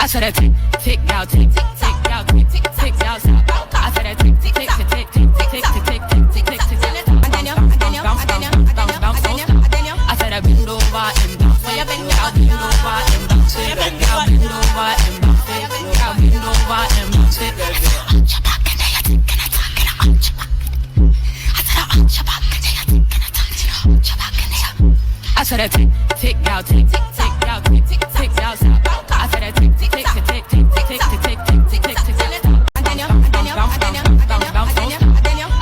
I said that tick, tick, y'all tick, tick, y'all tick, tick, tick, y'all stop. I said that tick, tick, tick, tick, tick, tick, tick, tick, tick, tick, tick, tick. I said I bend over and bounce. I'll bend over and bounce. I'll bend over and bounce. I'll bend over and bounce. Hunch your back and they think and I talk and I hunch your back. I said I hunch your back and they think and I talk and I hunch your back and they. I said I tick, tick, y'all tick, tick, tick, y'all tick, tick, tick, y'all stop. I said I tick, tick, tick, tick, tick, tick, tick, tick, tick, tick, tick, tick, tick. I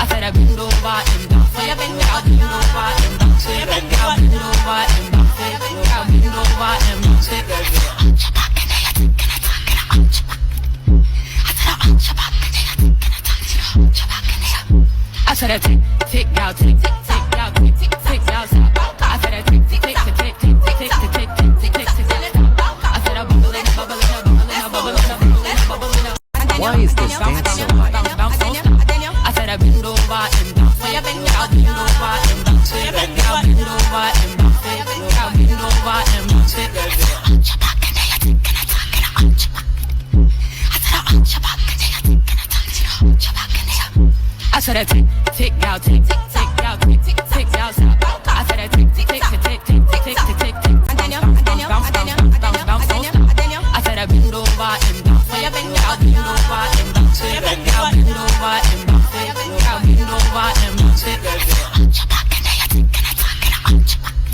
said I bend over and bounce. I'll bend over and bounce. I'll bend over and bounce. I'll bend over and bounce. Hunch your back and they think and I talk and I hunch your back. I said I hunch your back and they think and I talk and I hunch your back and they. I said I tick, tick, y'all tick, tick, tick, y'all tick, tick, tick, y'all stop. I said I tick, tick, tick, tick, tick, tick, tick, tick, tick, tick, tick, tick, tick. I said I bubble it, bubble it, bubble it, bubble it, bubble it, bubble it. Why is this dance so high? I said I bend over and bounce. I'll bend over and bounce. I'll bend over and bounce. I'll bend over and bounce. Hunch your back and they think and I talk and I hunch your back. I said I hunch your back and they think and I talk and I hunch your back and they. I said I tick, tick, y'all tick, tick, tick, y'all tick, tick, tick, y'all stop. I said I tick, tick, tick, tick, tick, tick, tick, tick, tick, tick. I said I bend over and bounce. I'll bend over and bounce. I'll bend over and bounce. I'll bend over and bounce. Hunch your back and they think and I talk and I hunch your back.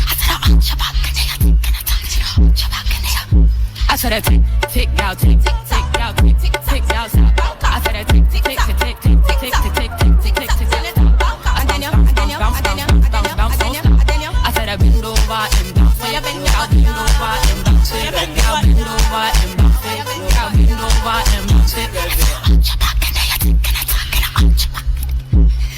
I said I hunch your back and they think and I talk and I hunch your back and they. I said I tick, tick, y'all tick, tick, tick, y'all tick, tick, tick, y'all stop. I said I tick, tick, tick, tick, tick, tick, tick, tick, tick, tick, tick, tick, tick. I said I bend over and bounce. I'll bend over and bounce. I'll bend over and bounce. I'll bend over and bounce. Hunch your back and they think and I talk and I hunch your back.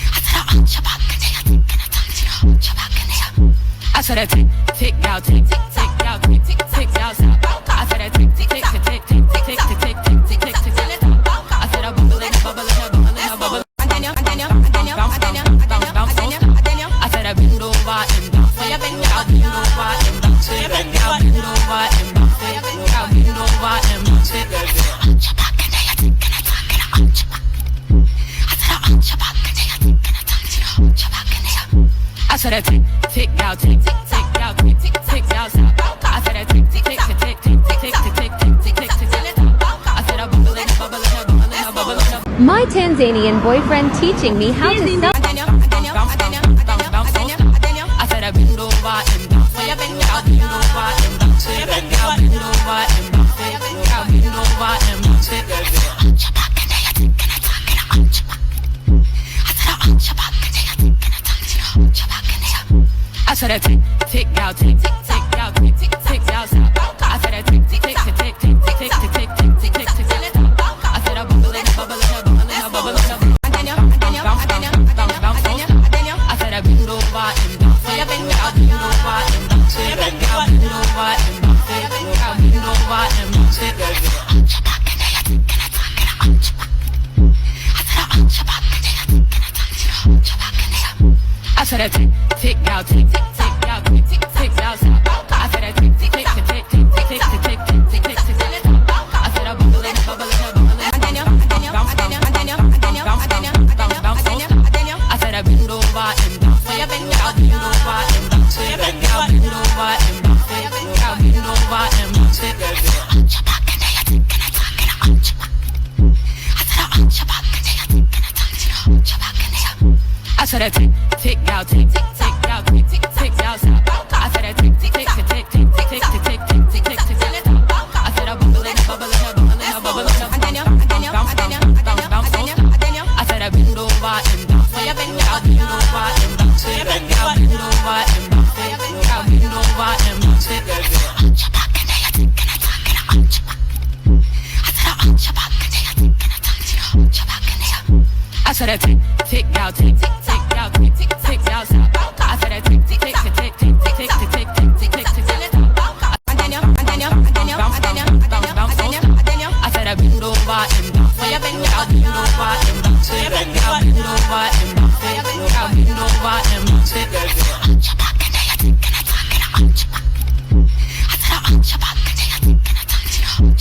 I said I hunch your back and they think and I talk and I hunch your back and they. I said I tick, tick, y'all tick, tick, tick, y'all tick, tick, tick, y'all stop. I said I tick, tick, tick, tick, tick, tick, tick, tick, tick, tick, tick, tick, tick. I said I bubble it, bubble it, bubble it, bubble it. I said I bend over and bounce. I'll bend over and bounce. I'll bend over and bounce. I'll bend over and bounce. Hunch your back and they think and I talk and I hunch your back. I said I hunch your back and they think and I talk and I hunch your back and they. I said I tick, tick, y'all tick, tick, tick, y'all tick, tick, tick, y'all stop. I said I tick, tick, tick, tick, tick, tick, tick, tick, tick, tick, tick, tick. I said I bubble it, bubble it, bubble it, bubble it. My Tanzanian boyfriend teaching me how to sell. I said I bend over and bounce. I'll bend over and bounce. I'll bend over and bounce. I'll bend over and bounce. Hunch your back and they think and I talk and I hunch your back. I said I hunch your back and they think and I talk and I hunch your back and they. I said I tick, tick, y'all tick, tick, tick, y'all tick, tick, tick, y'all stop. I said I tick, tick, tick, tick, tick, tick, tick, tick, tick, tick, tick, tick, tick. I said I bubble it, bubble it, bubble it, bubble it. I said I bend over and bounce. I'll bend over and bounce. I'll bend over and bounce. I'll bend over and bounce. Hunch your back and they think and I talk and I hunch your back. I said I hunch your back and they think and I talk and I hunch your back and they. I said I tick, tick, y'all tick, tick, tick, y'all tick, tick, tick, y'all stop. I said I tick, tick, tick, tick, tick, tick, tick, tick, tick, tick, tick, tick, tick. I said I bubble it, bubble it, bubble it. I said I bend over and bounce. I'll bend over and bounce. I'll bend over and bounce. I'll bend over and bounce. Hunch your back and they think and I talk and I hunch your back. I said I hunch your back and they think and I talk and I hunch your back and they. I said I tick, tick, y'all tick, tick, tick, y'all tick, tick, tick, y'all stop. I said I tick, tick, tick, tick, tick, tick, tick, tick, tick, tick, tick, tick, tick. I said I bubble it, bubble it, bubble it, bubble it. I said I bend over and bounce. I'll bend over and bounce. I'll bend over and bounce. I'll bend over and bounce. Hunch your back and they think and I talk and I hunch your back. I said I hunch your back and they think and I talk and I hunch your back and they. I said I tick, tick, y'all tick, tick, tick, y'all tick, tick, tick, y'all stop. I said I tick, tick, tick, tick, tick, tick, tick, tick, tick, tick, tick, tick, tick. I said I bend over and bounce. I'll bend over and bounce. I'll bend over and bounce. I'll bend over and bounce. Hunch your back and they think and I talk and I hunch your back. I said I hunch your back and they think and I talk and I hunch your back.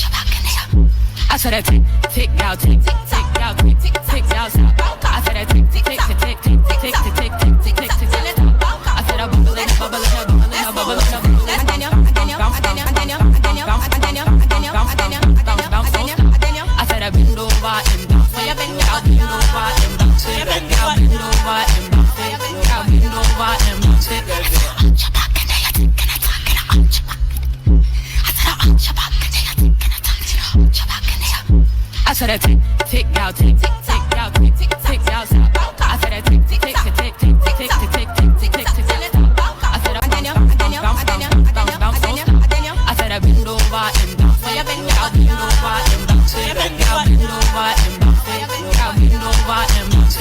said that tick, tick, y'all tick, tick, tick, y'all tick, tick, tick, y'all stop. I said that tick, tick, tick, tick, tick, tick, tick, tick, tick, tick, tick, tick, tick, tick, stop. I said a bubble in a bubble in a bubble in a bubble in a bubble. I said I bend over and bounce. So you bend down, bend over and bounce. So you bend down, bend over and bounce. So you bend down, bend over and bounce. Arch your back and then you think and attack and arch your back. I said arch your back and then you think and attack and arch your back and then. I said I tick, tick, y'all tick, tick, tick, y'all tick, tick, tick, y'all stop. I said I tick, tick, tick, tick, tick, tick, tick, tick, tick, tick, tick, tick, tick, tick, stop. I said I bounce, bounce, bounce, bounce. I said I bend over and bounce. So you bend down, bend over and bounce. So you bend down, bend over and bounce. So you bend down, bend over and bounce.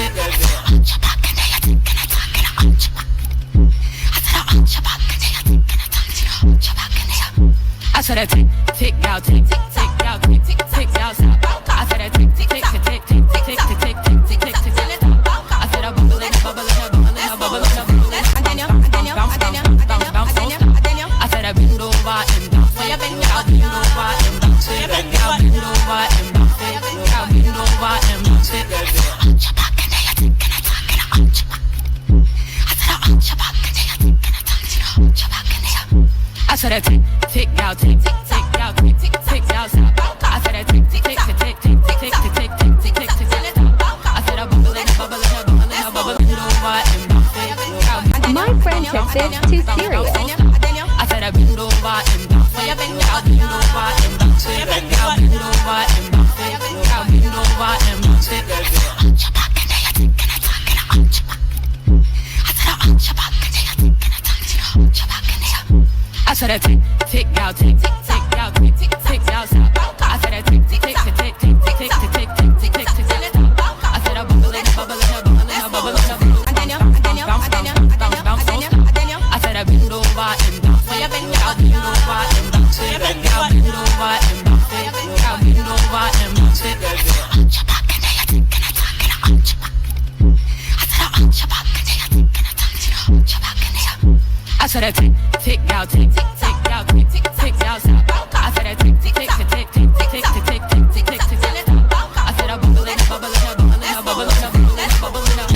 Arch your back and then you think and attack and arch your back. I said arch your back and then you think and attack and arch your back and then. I said I tick, tick, y'all tick, tick, tick, y'all tick, tick, tick, y'all stop. I said I tick, tick, tick, tick, tick, tick, tick, tick, tick, tick, tick, tick, tick, tick, stop. I said a bubble in a bubble in a bubble in a bubble in a bubble. Bounce, bounce, bounce, bounce. I said I bend over and bounce. So you bend down, bend over and bounce. So you bend down, bend over and bounce. So you bend down, bend over and bounce. Arch your back and then you think and attack and arch your back. I said arch your back and then you think and attack and arch your back and then. I said I tick, tick, y'all tick, tick, tick, y'all tick, tick, tick, y'all stop. I said I tick, tick, tick, tick, tick, tick, tick, tick, tick, tick, tick, tick, tick, tick, stop. I said a bubble in a bubble in a bubble in a bubble in over and bounce. My friend took this too serious. I said I bend over and bounce. So you bend down, bend over and bounce. So you bend down, bend over and bounce. So you bend down, bend over and bounce. Arch your back and then you think and attack and arch your back. I said arch your back and then you think and attack and arch your back and then. I said I tick, tick, y'all tick, tick, tick, y'all tick, tick, tick, y'all stop. I said I tick, tick, tick, tick, tick, tick, tick, tick, tick, tick, tick, tick, tick, tick, stop. I said a bubble in a bubble in a bubble in a bubble in a bubble. Bounce, bounce, bounce, bounce, bounce. I said I bend over and bounce. So you bend down, bend over and bounce. So you bend down, bend over and bounce. So you bend down, bend over and bounce. Arch your back and then you think and attack and arch your back. I said arch your back and then you think and attack and arch your back and then. I said I tick, tick, y'all tick, tick, tick, y'all tick, tick, tick, y'all stop. I said I tick, tick, tick, tick, tick, tick, tick, tick, tick, tick, tick, tick, tick, tick, stop. I said a bubble in a bubble in a bubble in a bubble in a bubble in a bubble in a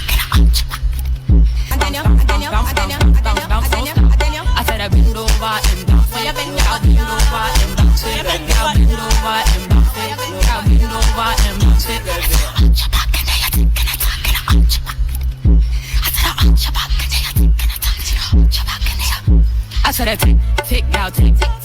I said I bend over and bounce. So you bend down, bend over and bounce. So you bend down, bend over and bounce. So you bend down, bend over and bounce. Arch your back and then you think and attack and arch your back. I said arch your back and then you think and attack and arch your back and then. I said I tick, tick, y'all tick, tick.